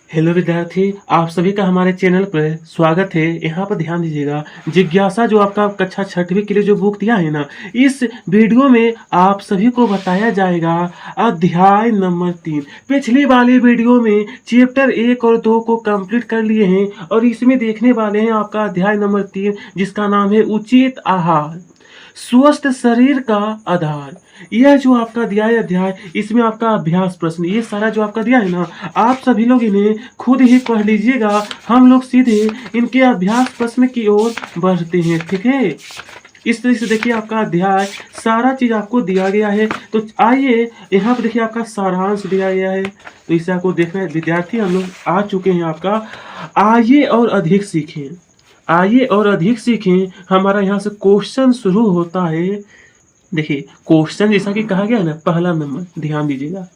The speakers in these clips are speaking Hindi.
हेलो विद्यार्थी, आप सभी का हमारे चैनल पर स्वागत है। यहाँ पर ध्यान दीजिएगा, जिज्ञासा जो आपका कक्षा छठवीं के लिए जो बुक दिया है ना, इस वीडियो में आप सभी को बताया जाएगा अध्याय नंबर 3। पिछली वाली वीडियो में चैप्टर 1 और 2 को कंप्लीट कर लिए हैं और इसमें देखने वाले हैं आपका अध्याय नंबर 3, जिसका नाम है उचित आहार, स्वस्थ शरीर का आधार। यह जो आपका दिया है अध्याय, इसमें आपका अभ्यास प्रश्न, ये सारा जो आपका दिया है ना, आप सभी लोग इन्हें खुद ही पढ़ लीजिएगा। हम लोग सीधे इनके अभ्यास प्रश्न की ओर बढ़ते हैं, ठीक है। इस तरह से देखिए आपका अध्याय सारा चीज आपको दिया गया है। तो आइए यहाँ पर देखिए आपका सारांश दिया गया है, तो इसे आपको देखना है विद्यार्थी। हम लोग आ चुके हैं आपका आइए और अधिक सीखें। आइए और अधिक सीखें, हमारा यहाँ से क्वेश्चन शुरू होता है। देखिए क्वेश्चन जैसा कि कहा गया है ना, पहला नंबर ध्यान दीजिएगा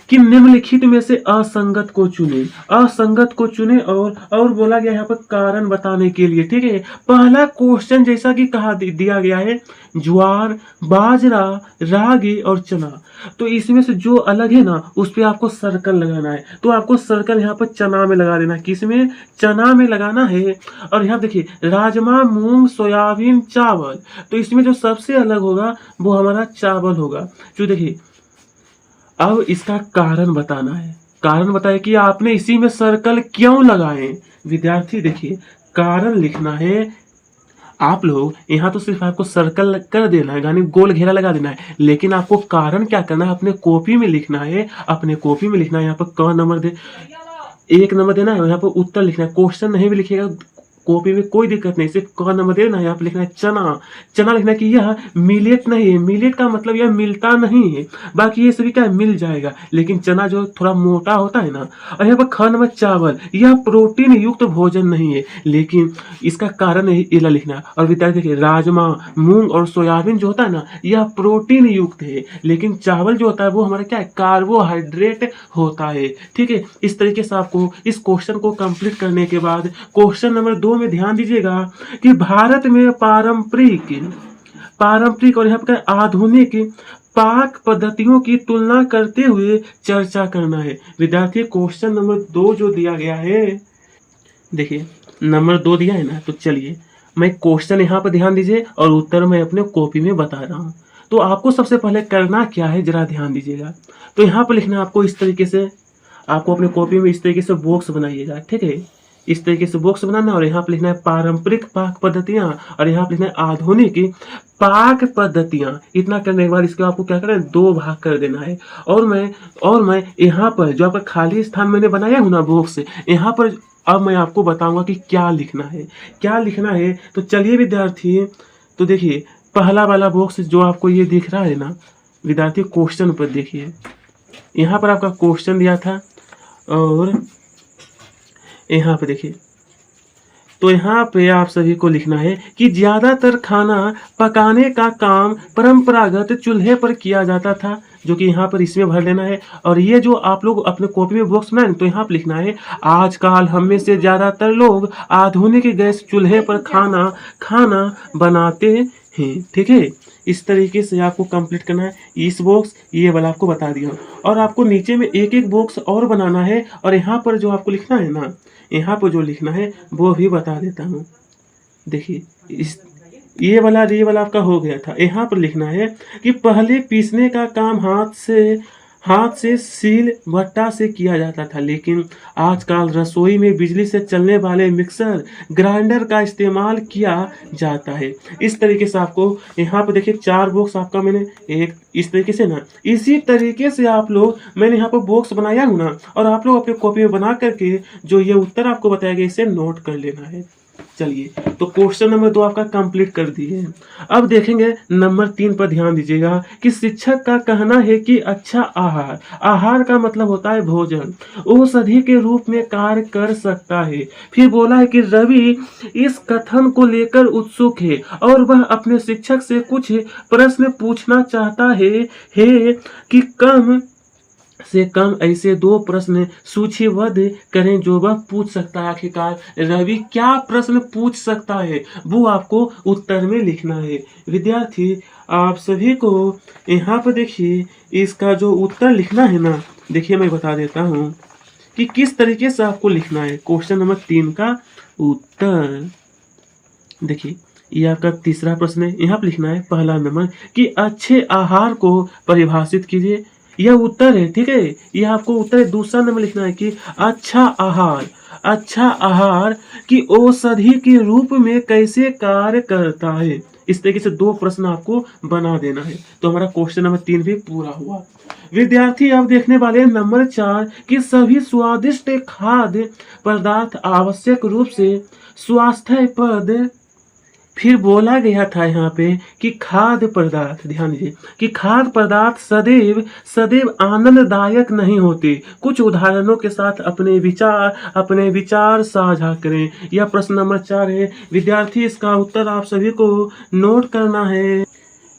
कि निम्नलिखित में से असंगत को चुने। असंगत को चुने और बोला गया यहाँ पर कारण बताने के लिए, ठीक है। पहला क्वेश्चन जैसा कि कहा दिया गया है ज्वार, बाजरा, रागी और चना। तो इसमें से जो अलग है ना, उस पे आपको सर्कल लगाना है। तो आपको सर्कल यहाँ पर चना में लगा देना है। किसमें? चना में लगाना है। और यहाँ देखिए राजमा, मूंग, सोयाबीन, चावल। तो इसमें जो सबसे अलग होगा वो हमारा चावल होगा। जो देखिए अब इसका कारण बताना है। कारण बताए कि आपने इसी में सर्कल क्यों लगाए। विद्यार्थी देखिए कारण लिखना है। आप लोग यहाँ तो सिर्फ आपको सर्कल कर देना है, यानी गोल घेरा लगा देना है, लेकिन आपको कारण क्या करना है, अपने कॉपी में लिखना है। अपने कॉपी में लिखना है। यहाँ पर क नंबर दे, 1 नंबर देना है। यहाँ पर उत्तर लिखना है। क्वेश्चन नहीं भी लिखिएगा कॉपी में कोई दिक्कत नहीं, सिर्फ क नंबर देना है। यहाँ पे लिखना है चना। चना लिखना है कि यह मिलेट नहीं है। मिलेट का मतलब यह मिलता नहीं है। बाकी ये सभी क्या है, मिल जाएगा, लेकिन चना जो थोड़ा मोटा होता है ना। और यहाँ पर ख नंबर चावल, यह प्रोटीन युक्त भोजन नहीं है, लेकिन इसका कारण है इला लिखना है। और विद्यार्थी देखिए राजमा, मूंग और सोयाबीन जो होता है ना, यह प्रोटीन युक्त है, लेकिन चावल जो होता है वो हमारा क्या है, कार्बोहाइड्रेट होता है, ठीक है। इस तरीके से आपको इस क्वेश्चन को कंप्लीट करने के बाद क्वेश्चन नंबर 2 में ध्यान दीजिएगा कि भारत में पारंपरिक और यहाँ पर आधुनिक पाक पद्धतियों की तुलना करते हुए चर्चा करना है। विद्यार्थी क्वेश्चन नंबर 2 जो दिया गया है, देखिए नंबर 2 दिया है ना, तो चलिए मैं क्वेश्चन यहाँ पर ध्यान दीजिए और उत्तर मैं अपने कॉपी में बता रहा हूँ। तो आपको सबसे पहले करना क्या है, जरा ध्यान दीजिएगा। तो यहाँ पर लिखना है आपको इस तरीके से, आपको अपने कॉपी में इस तरीके से बॉक्स बनाइएगा, ठीक है। इस तरीके से बॉक्स बनाना और यहाँ पे लिखना है पारंपरिक पाक पद्धतियां और यहाँ पे लिखना है आधुनिक पाक पद्धतियां। इतना करने के बाद इसको आपको क्या करना है, 2 भाग कर देना है। और मैं यहाँ पर जो आपका खाली स्थान मैंने बनाया हूँ ना बॉक्स, यहाँ पर अब मैं आपको बताऊंगा कि क्या लिखना है, क्या लिखना है। तो चलिए विद्यार्थी, तो देखिए पहला वाला बॉक्स जो आपको ये दिख रहा है ना विद्यार्थी, क्वेश्चन पर देखिए, यहाँ पर आपका क्वेश्चन दिया था और यहाँ पे देखिए, तो यहाँ पे आप सभी को लिखना है कि ज्यादातर खाना पकाने का काम परंपरागत चूल्हे पर किया जाता था, जो कि यहाँ पर इसमें भर लेना है। और ये जो आप लोग अपने कॉपी में बॉक्स बनाए तो यहाँ पे लिखना है आजकल हम में से ज्यादातर लोग आधुनिक गैस चूल्हे पर खाना बनाते हैं, ठीक है। इस तरीके से आपको कंप्लीट करना है। इस बॉक्स ये वाला आपको बता दिया, और आपको नीचे में एक एक बॉक्स और बनाना है। और यहाँ पर जो आपको लिखना है ना, यहाँ पर जो लिखना है वो भी बता देता हूँ। देखिए इस ये वाला आपका हो गया था। यहाँ पर लिखना है कि पहले पीसने का काम हाथ से सील भट्टा से किया जाता था, लेकिन आजकल रसोई में बिजली से चलने वाले मिक्सर ग्राइंडर का इस्तेमाल किया जाता है। इस तरीके से आपको यहाँ पर देखिए 4 बॉक्स आपका मैंने एक इस तरीके से ना, इसी तरीके से आप लोग मैंने यहाँ पर बॉक्स बनाया हूँ ना, और आप लोग अपने कॉपी में बना करके जो ये उत्तर आपको बताया गया इसे नोट कर लेना है। चलिए तो क्वेश्चन नंबर 2 आपका कंप्लीट कर दिए। अब देखेंगे नंबर 3 पर ध्यान दीजिएगा कि शिक्षक का कहना है कि अच्छा आहार का मतलब होता है भोजन, औषधि के रूप में कार्य कर सकता है। फिर बोला है कि रवि इस कथन को लेकर उत्सुक है और वह अपने शिक्षक से कुछ प्रश्न पूछना चाहता है कि कम से कम ऐसे 2 प्रश्न सूचीबद्ध करें जो वह पूछ सकता है। आखिरकार रवि क्या प्रश्न पूछ सकता है वो आपको उत्तर में लिखना है। विद्यार्थी आप सभी को यहाँ पर देखिए इसका जो उत्तर लिखना है ना, देखिए मैं बता देता हूँ। कि किस तरीके से आपको लिखना है। क्वेश्चन नंबर 3 का उत्तर देखिए, ये आपका तीसरा प्रश्न है। यहाँ पे लिखना है पहला नंबर कि अच्छे आहार को परिभाषित कीजिए। यह उत्तर है, ठीक है, यह आपको उत्तर है। दूसरा नंबर लिखना है कि अच्छा आहार की औषधि के रूप में कैसे कार्य करता है। इस तरीके से 2 प्रश्न आपको बना देना है। तो हमारा क्वेश्चन नंबर 3 भी पूरा हुआ। विद्यार्थी अब देखने वाले नंबर 4 कि सभी स्वादिष्ट खाद्य पदार्थ आवश्यक रूप से स्वास्थ्यप्रद, फिर बोला गया था यहाँ पे कि खाद्य पदार्थ, ध्यान दीजिए कि खाद्य पदार्थ सदैव आनंददायक नहीं होते। कुछ उदाहरणों के साथ अपने विचार साझा करें। यह प्रश्न नंबर 4 है। विद्यार्थी इसका उत्तर आप सभी को नोट करना है।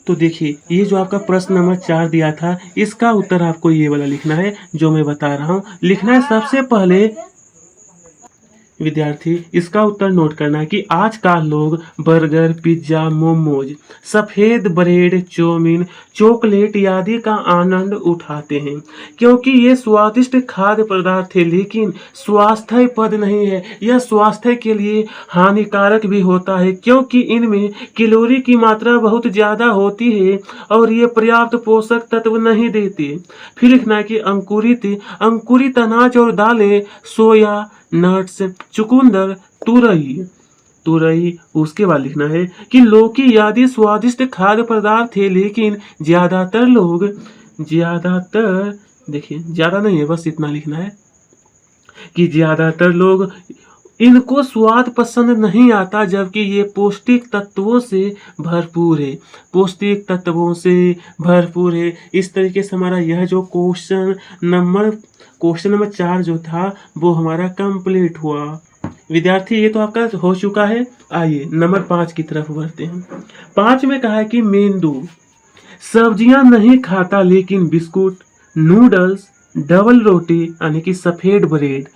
तो देखिए, ये जो आपका प्रश्न नंबर 4 दिया था, इसका उत्तर आपको ये वाला लिखना है जो मैं बता रहा हूँ। लिखना है सबसे पहले विद्यार्थी इसका उत्तर नोट करना है कि आजकल लोग बर्गर, पिज्जा, मोमोज, सफेद ब्रेड, चाउमीन, चॉकलेट आदि का आनंद उठाते हैं क्योंकि ये स्वादिष्ट खाद्य पदार्थ है, लेकिन स्वास्थ्यप्रद नहीं है। यह स्वास्थ्य के लिए हानिकारक भी होता है क्योंकि इनमें कैलोरी की मात्रा बहुत ज्यादा होती है और ये पर्याप्त पोषक तत्व नहीं देते। फिर लिखना है कि अंकुरित अनाज और दालें, सोया, नट्स, चुकंदर, तुरई, उसके बाद लिखना है कि लौकी आदि स्वादिष्ट खाद्य पदार्थ है, लेकिन देखिए, ज्यादा नहीं है, बस इतना लिखना है कि ज्यादातर लोग इनको स्वाद पसंद नहीं आता, जबकि ये पौष्टिक तत्वों से भरपूर है। इस तरीके से हमारा यह जो क्वेश्चन नंबर 4 जो था वो हमारा कंप्लीट हुआ। विद्यार्थी ये तो आपका हो चुका है। आइए नंबर 5 की तरफ बढ़ते हैं। 5 में कहा है कि मेंदू सब्जियां नहीं खाता, लेकिन बिस्कुट, नूडल्स, डबल रोटी यानी कि सफेद ब्रेड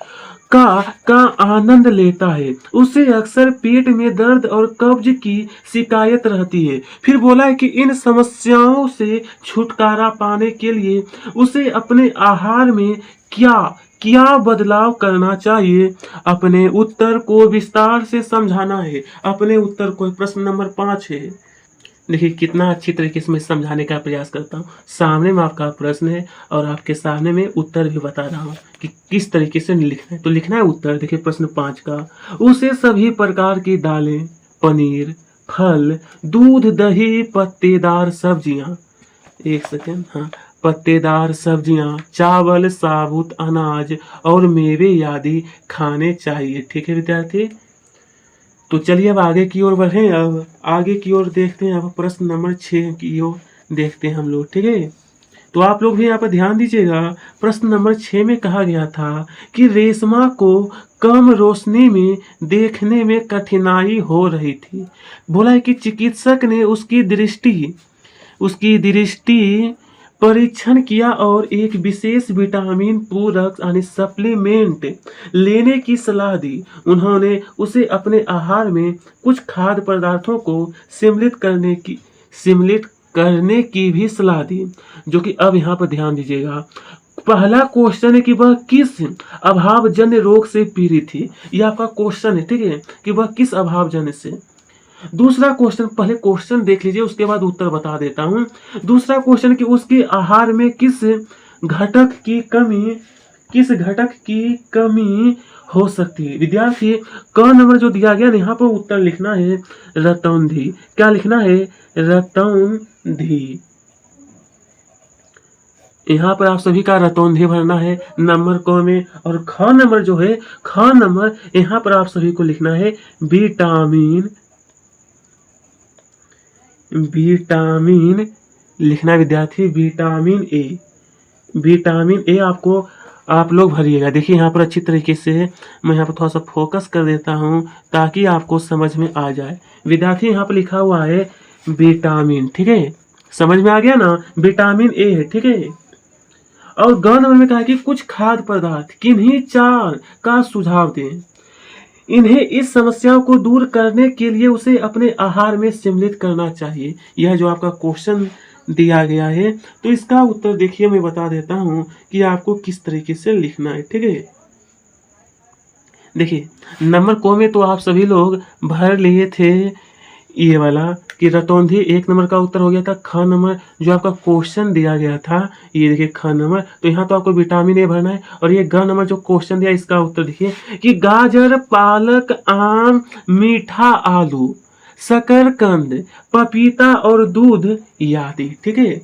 का आनंद लेता है। उसे अक्सर पेट में दर्द और कब्ज की शिकायत रहती है। फिर बोला है कि इन समस्याओं से छुटकारा पाने के लिए उसे अपने आहार में क्या बदलाव करना चाहिए। अपने उत्तर को विस्तार से समझाना है। अपने उत्तर को प्रश्न नंबर 5 है। देखिए कितना अच्छी तरीके से मैं समझाने का प्रयास करता हूँ। सामने में आपका प्रश्न है और आपके सामने में उत्तर भी बता रहा हूँ कि किस तरीके से लिखना है। तो लिखना है उत्तर, देखिए प्रश्न 5 का, उसे सभी प्रकार की दालें, पनीर, फल, दूध, दही, पत्तेदार सब्जियां, एक सेकेंड, हाँ, पत्तेदार सब्जियां, चावल, साबुत अनाज और मेवे आदि खाने चाहिए। ठीक है विद्यार्थी, तो चलिए अब आगे की ओर बढ़ें। अब आगे की ओर देखते हैं। अब प्रश्न नंबर 6 की ओर देखते हैं हम लोग, ठीक है। तो आप लोग भी यहाँ पर ध्यान दीजिएगा। प्रश्न नंबर 6 में कहा गया था कि रेशमा को कम रोशनी में देखने में कठिनाई हो रही थी। बोला है कि चिकित्सक ने उसकी दृष्टि परीक्षण किया और एक विशेष विटामिन पूरक यानी सप्लीमेंट लेने की सलाह दी। उन्होंने उसे अपने आहार में कुछ खाद्य पदार्थों को सम्मिलित करने की भी सलाह दी, जो कि अब यहाँ पर ध्यान दीजिएगा। पहला क्वेश्चन है कि वह किस अभावजन्य रोग से पीड़ित थी। यह आपका क्वेश्चन है, ठीक है, कि वह किस अभावजन्य से। दूसरा क्वेश्चन, पहले क्वेश्चन देख लीजिए उसके बाद उत्तर बता देता हूं। दूसरा क्वेश्चन कि उसके आहार में किस घटक की कमी हो सकती है। विद्यार्थी क नंबर जो दिया गया यहाँ पर उत्तर लिखना है रतौंधी। क्या लिखना है? रतौंधी। यहाँ पर आप सभी का रतौंधी भरना है नंबर क में। और ख नंबर जो है, ख नंबर यहाँ पर आप सभी को लिखना है विटामिन लिखना है विद्यार्थी, विटामिन ए आपको आप लोग भरिएगा। देखिए यहाँ पर अच्छी तरीके से मैं यहाँ पर थोड़ा सा फोकस कर देता हूँ ताकि आपको समझ में आ जाए। विद्यार्थी यहाँ पर लिखा हुआ है विटामिन, ठीक है, समझ में आ गया ना, विटामिन ए है, ठीक है। और ग नंबर में कहा है कि कुछ खाद्य पदार्थ किन्हीं 4 का सुझाव दें। इन्हें इस समस्या को दूर करने के लिए उसे अपने आहार में सम्मिलित करना चाहिए। यह जो आपका क्वेश्चन दिया गया है, तो इसका उत्तर देखिए मैं बता देता हूं कि आपको किस तरीके से लिखना है, ठीक है। देखिए नंबर को में तो आप सभी लोग भर लिए थे ये वाला कि रतौंधी 1 नंबर का उत्तर हो गया था। ख नंबर जो आपका क्वेश्चन दिया गया था, ये देखिए ख नंबर, तो यहाँ तो आपको विटामिन ए भरना है। और ये ग नंबर जो क्वेश्चन दिया इसका उत्तर देखिए कि गाजर, पालक, आम, मीठा आलू, शकरकंद, पपीता और दूध आदि। ठीक है,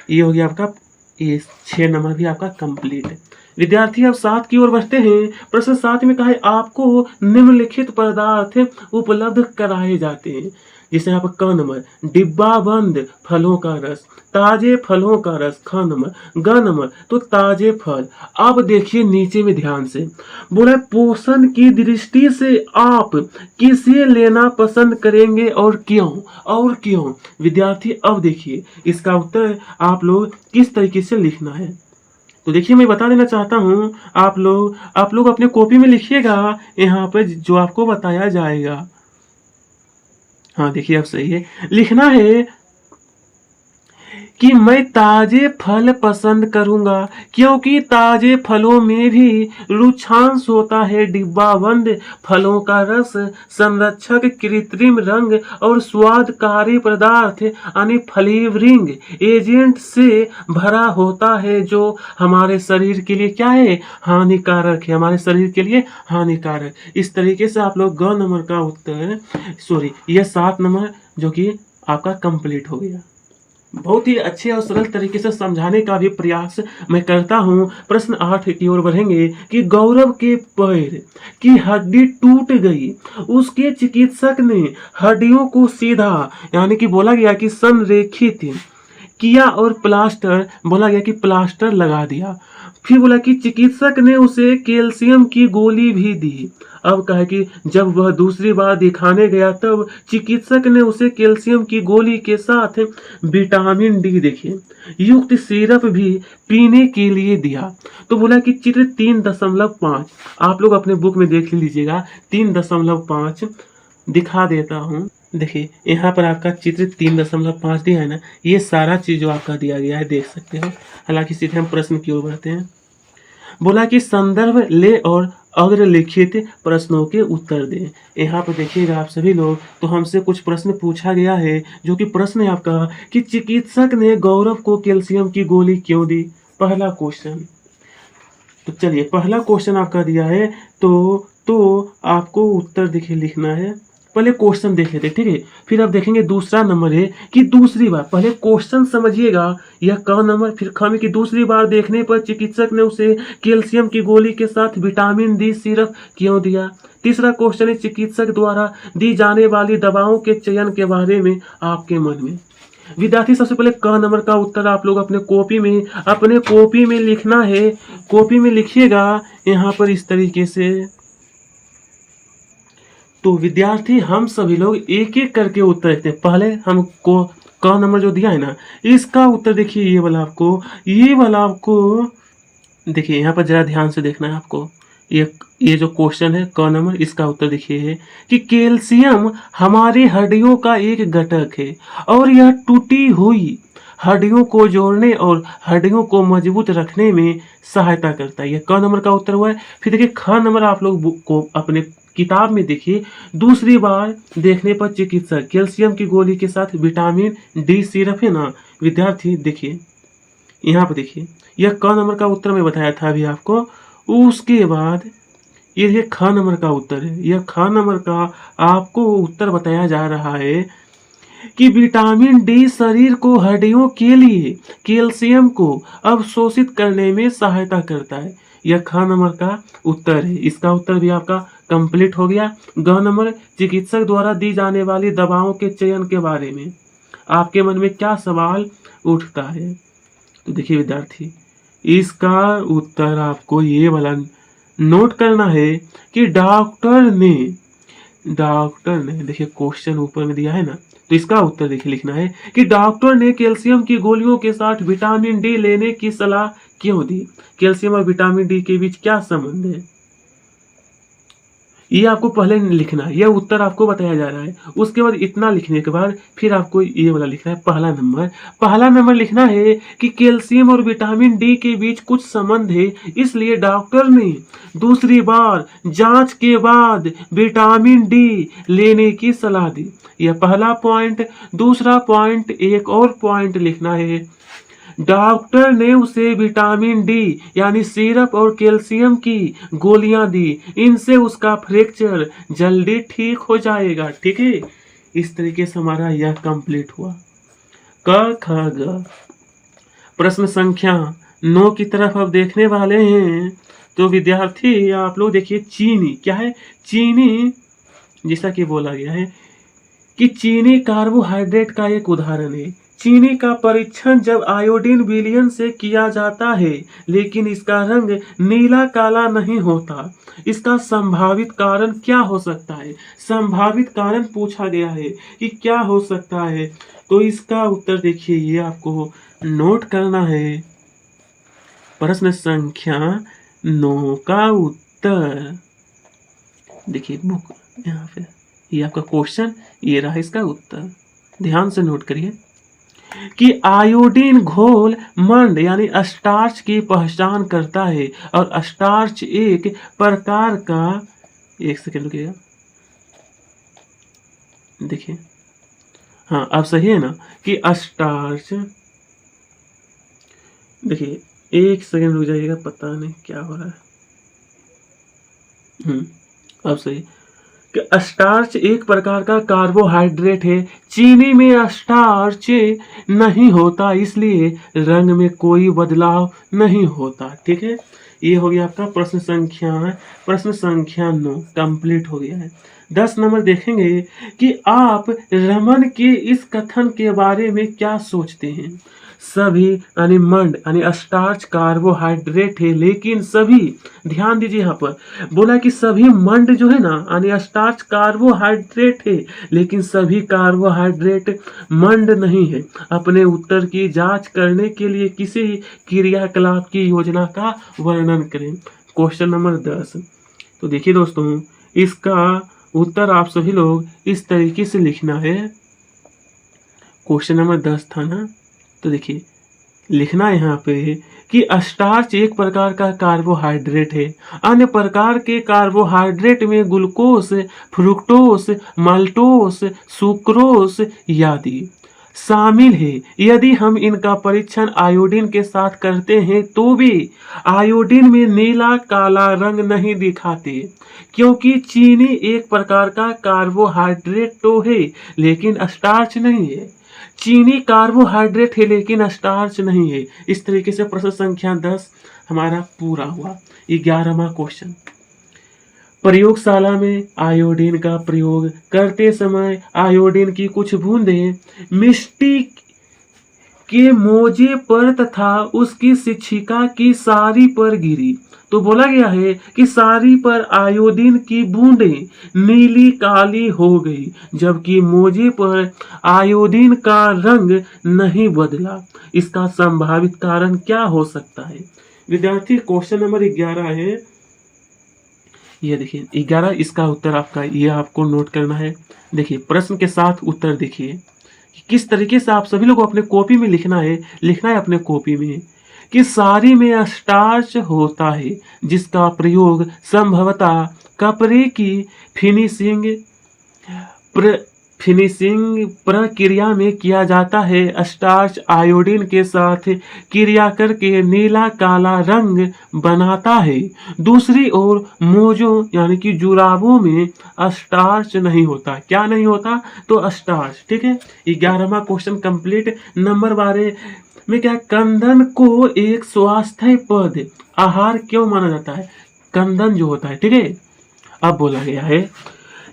ये हो गया आपका, ये 6 नंबर भी आपका कंप्लीट है। विद्यार्थी अब 7 की ओर बढ़ते हैं। प्रश्न 7 में कहा है आपको निम्नलिखित पदार्थ उपलब्ध कराए जाते हैं। जिसे यहाँ पर क नंबर डिब्बा बंद फलों का रस, ताजे फलों का रस। ख नंबर, ग नंबर तो ताजे फल। अब देखिए नीचे में ध्यान से, बोला पोषण की दृष्टि से आप किसे लेना पसंद करेंगे और क्यों, और क्यों। विद्यार्थी अब देखिए इसका उत्तर आप लोग किस तरीके से लिखना है। तो देखिए मैं बता देना चाहता हूं, आप लोग अपने कॉपी में लिखिएगा यहाँ पर जो आपको बताया जाएगा। हाँ देखिए अब सही है, लिखना है कि मैं ताजे फल पसंद करूंगा क्योंकि ताजे फलों में भी रुक्षांश होता है। डिब्बा बंद फलों का रस संरक्षक, कृत्रिम रंग और स्वादकारी पदार्थ यानी फ्लेवरिंग एजेंट से भरा होता है जो हमारे शरीर के लिए क्या है, हानिकारक है, हमारे शरीर के लिए हानिकारक। इस तरीके से आप लोग ग नंबर का उत्तर, सॉरी यह 7 नंबर जो कि आपका कंप्लीट हो गया। बहुत ही अच्छे और सरल तरीके से समझाने का भी प्रयास मैं करता हूं। प्रश्न 8 की ओर बढ़ेंगे कि गौरव के पैर की हड्डी टूट गई, उसके चिकित्सक ने हड्डियों को सीधा यानी कि बोला गया कि संरेखित किया और प्लास्टर, बोला गया कि प्लास्टर लगा दिया। फिर बोला कि चिकित्सक ने उसे कैल्शियम की गोली भी दी। अब कहा कि जब वह दूसरी बार दिखाने गया तब चिकित्सक ने उसे कैल्शियम की गोली के साथ विटामिन डी देखिए युक्त सिरप भी पीने के लिए दिया। तो बोला कि चित्र 3.5 आप लोग अपने बुक में देख लीजिएगा, 3.5 दिखा देता हूँ। देखिए यहाँ पर आपका चित्र 3.5 दिया है ना, ये सारा चीज जो आपका दिया गया है देख सकते हो। हालांकि सीधे हम प्रश्न की ओर बढ़ते हैं। बोला कि संदर्भ ले और अग्रलिखित प्रश्नों के उत्तर दें। यहाँ पर देखिएगा आप सभी लोग, तो हमसे कुछ प्रश्न पूछा गया है जो कि प्रश्न है आपका कि चिकित्सक ने गौरव को कैल्शियम की गोली क्यों दी। पहला क्वेश्चन, तो चलिए पहला क्वेश्चन आपका दिया है तो आपको उत्तर देखिए लिखना है। पहले क्वेश्चन देख लेते, ठीक है, फिर अब देखेंगे दूसरा नंबर है कि दूसरी बार, पहले क्वेश्चन समझिएगा यह क नंबर, फिर ख में कि दूसरी बार देखने पर चिकित्सक ने उसे कैल्शियम की गोली के साथ विटामिन डी सिरप क्यों दिया। तीसरा क्वेश्चन है चिकित्सक द्वारा दी जाने वाली दवाओं के चयन के बारे में आपके मन में। विद्यार्थी सबसे पहले क नंबर का उत्तर आप लोग अपने कॉपी में लिखना है। कॉपी में लिखिएगा यहाँ पर इस तरीके से। तो विद्यार्थी हम सभी लोग एक एक करके उत्तर लिखते हैं। पहले हमको क नंबर जो दिया है ना, इसका उत्तर देखिए ये वाला आपको देखिए यहाँ पर जरा ध्यान से देखना है आपको। ये जो क्वेश्चन है क नंबर, इसका उत्तर देखिए है कि कैल्शियम हमारी हड्डियों का एक घटक है और यह टूटी हुई हड्डियों को जोड़ने और हड्डियों को मजबूत रखने में सहायता करता है। यह क नंबर का उत्तर हुआ है। फिर देखिए ख नंबर आप लोग बुक को अपने किताब में देखिए, दूसरी बार देखने पर चिकित्सक कैल्शियम की गोली के साथ विटामिन डी सिरप है ना। विद्यार्थी देखिए यहाँ पर देखिए, यह क नंबर का उत्तर मैं बताया था अभी आपको। उसके बाद ये ख नंबर का उत्तर है। यह ख नंबर का आपको उत्तर बताया जा रहा है कि विटामिन डी शरीर को हड्डियों के लिए कैल्शियम को अवशोषित करने में सहायता करता है। यह ख नंबर का उत्तर है। इसका उत्तर भी आपका कंप्लीट हो गया। ग नंबर चिकित्सक द्वारा दी जाने वाली दवाओं के चयन के बारे में आपके मन में क्या सवाल उठता है। तो देखिए विद्यार्थी, इसका उत्तर आपको ये वाला नोट करना है कि डॉक्टर ने देखिए क्वेश्चन ऊपर में दिया है ना, तो इसका उत्तर देखिए लिखना है कि डॉक्टर ने कैल्शियम की गोलियों के साथ विटामिन डी लेने की सलाह क्यों दी। कैल्शियम और विटामिन डी के बीच क्या संबंध है। ये आपको पहले लिखना है, यह उत्तर आपको बताया जा रहा है। उसके बाद इतना लिखने के बाद फिर आपको ये वाला लिखना है पहला नंबर लिखना है कि कैल्शियम और विटामिन डी के बीच कुछ संबंध है, इसलिए डॉक्टर ने दूसरी बार जांच के बाद विटामिन डी लेने की सलाह दी। यह पहला पॉइंट। दूसरा पॉइंट, एक और पॉइंट लिखना है, डॉक्टर ने उसे विटामिन डी यानी सिरप और कैल्शियम की गोलियां दी, इनसे उसका फ्रैक्चर जल्दी ठीक हो जाएगा। ठीक है, इस तरीके से हमारा यह कंप्लीट हुआ। क ख ग। प्रश्न संख्या 9 की तरफ अब देखने वाले हैं। तो विद्यार्थी आप लोग देखिए, चीनी क्या है? चीनी, जैसा कि बोला गया है कि चीनी कार्बोहाइड्रेट का एक उदाहरण है। चीनी का परीक्षण जब आयोडीन विलयन से किया जाता है, लेकिन इसका रंग नीला काला नहीं होता। इसका संभावित कारण क्या हो सकता है? संभावित कारण पूछा गया है कि क्या हो सकता है। तो इसका उत्तर देखिए, ये आपको नोट करना है। प्रश्न संख्या 9 का उत्तर देखिए, बुक यहाँ पे, ये आपका क्वेश्चन, ये रहा इसका उत्तर। ध्यान से नोट करिए कि आयोडीन घोल मंड यानी स्टार्च की पहचान करता है, और स्टार्च एक प्रकार का, एक सेकेंड रुकिएगा, देखिए, हाँ अब सही है ना, कि स्टार्च, देखिए एक सेकेंड रुक जाइएगा, पता नहीं क्या हो रहा है। अब सही कि स्टार्च एक प्रकार का कार्बोहाइड्रेट है। चीनी में स्टार्च नहीं होता, इसलिए रंग में कोई बदलाव नहीं होता। ठीक है, ये हो गया आपका प्रश्न संख्या 9 कंप्लीट हो गया है। 10 नंबर देखेंगे कि आप रमन के इस कथन के बारे में क्या सोचते हैं। सभी यानी मंड यानी स्टार्च कार्बोहाइड्रेट है, लेकिन सभी, ध्यान दीजिए यहाँ पर बोला कि सभी मंड जो है ना यानी स्टार्च कार्बोहाइड्रेट है, लेकिन सभी कार्बोहाइड्रेट मंड नहीं है। अपने उत्तर की जांच करने के लिए किसी क्रियाकलाप की योजना का वर्णन करें। Question number 10। तो देखिए दोस्तों, इसका उत्तर आप सभी लोग इस तरीके से लिखना है। क्वेश्चन नंबर 10 था ना, तो देखिए लिखना यहाँ पे कि स्टार्च एक प्रकार का कार्बोहाइड्रेट है। अन्य प्रकार के कार्बोहाइड्रेट में ग्लूकोस, फ्रुक्टोस, माल्टोस, सुक्रोस आदि शामिल है। यदि हम इनका परीक्षण आयोडीन के साथ करते हैं तो भी आयोडीन में नीला काला रंग नहीं दिखाते, क्योंकि चीनी एक प्रकार का कार्बोहाइड्रेट तो है लेकिन स्टार्च नहीं है। चीनी कार्बोहाइड्रेट है लेकिन स्टार्च नहीं है। इस तरीके से प्रश्न संख्या 10 हमारा पूरा हुआ। 11वां क्वेश्चन, प्रयोगशाला में आयोडीन का प्रयोग करते समय आयोडीन की कुछ बूंदें मिट्टी के मोजे पर तथा उसकी शिक्षिका की साड़ी पर गिरी। तो बोला गया है कि साड़ी पर आयोडीन की बूंदें नीली काली हो गई, जबकि मोजे पर आयोडीन का रंग नहीं बदला। इसका संभावित कारण क्या हो सकता है? विद्यार्थी क्वेश्चन नंबर 11 है, ये देखिए 11, इसका उत्तर आपका, ये आपको नोट करना है। देखिए प्रश्न के साथ उत्तर देखिए किस तरीके से आप सभी लोगों को अपने कॉपी में लिखना है अपने कॉपी में कि साड़ी में स्टार्च होता है, जिसका प्रयोग संभवतः कपड़े की फिनिशिंग प्रक्रिया में किया जाता है। स्टार्च आयोडीन के साथ क्रिया करके नीला काला रंग बनाता है। दूसरी ओर मोजों यानी कि जुराबों में स्टार्च नहीं होता। क्या नहीं होता? तो स्टार्च। ठीक है, 11वां क्वेश्चन कंप्लीट। नंबर 12 में क्या, कंदन को एक स्वास्थ्यप्रद आहार क्यों माना जाता है? कंदन जो होता है, ठीक है, अब बोला गया है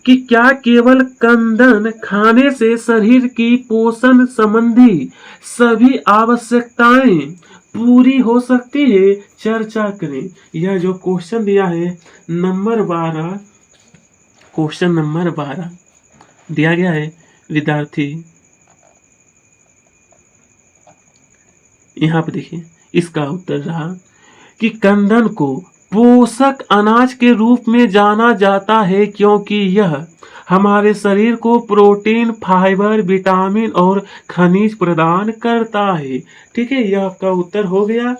कि क्या केवल कंदन खाने से शरीर की पोषण संबंधी सभी आवश्यकताएं पूरी हो सकती है? चर्चा करें। यह जो क्वेश्चन दिया है नंबर 12, क्वेश्चन नंबर 12 दिया गया है विद्यार्थी, यहाँ पे देखिए इसका उत्तर रहा कि कंदन को पोषक अनाज के रूप में जाना जाता है क्योंकि यह हमारे शरीर को प्रोटीन, फाइबर, विटामिन और खनिज प्रदान करता है। ठीक है, यह आपका उत्तर हो गया।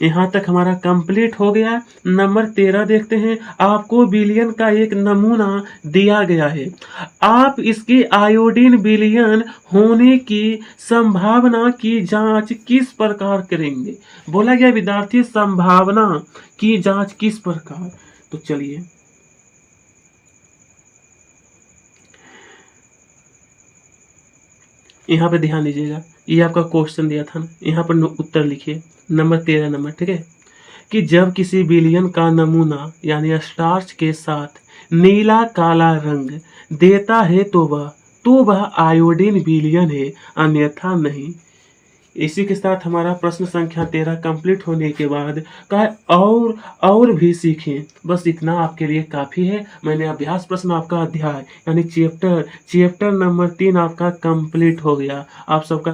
यहाँ तक हमारा कंप्लीट हो गया। नंबर 13 देखते हैं। आपको विलयन का एक नमूना दिया गया है। आप इसके आयोडीन विलयन होने की संभावना की जांच किस प्रकार करेंगे? बोला गया विद्यार्थी संभावना की जांच किस प्रकार। तो चलिए यहाँ पे ध्यान दीजिएगा, ये आपका क्वेश्चन दिया था ना, यहाँ पर उत्तर लिखिए नंबर 13 नंबर। ठीक है, कि जब किसी विलयन का नमूना यानी स्टार्च के साथ नीला काला रंग देता है तो वह आयोडीन विलयन है, अन्यथा नहीं। इसी के साथ हमारा प्रश्न संख्या 13 कंप्लीट होने के बाद कहा और भी सीखें। बस इतना आपके लिए काफ़ी है। मैंने अभ्यास प्रश्न आपका अध्याय यानी चैप्टर नंबर 3 आपका कंप्लीट हो गया। आप सबका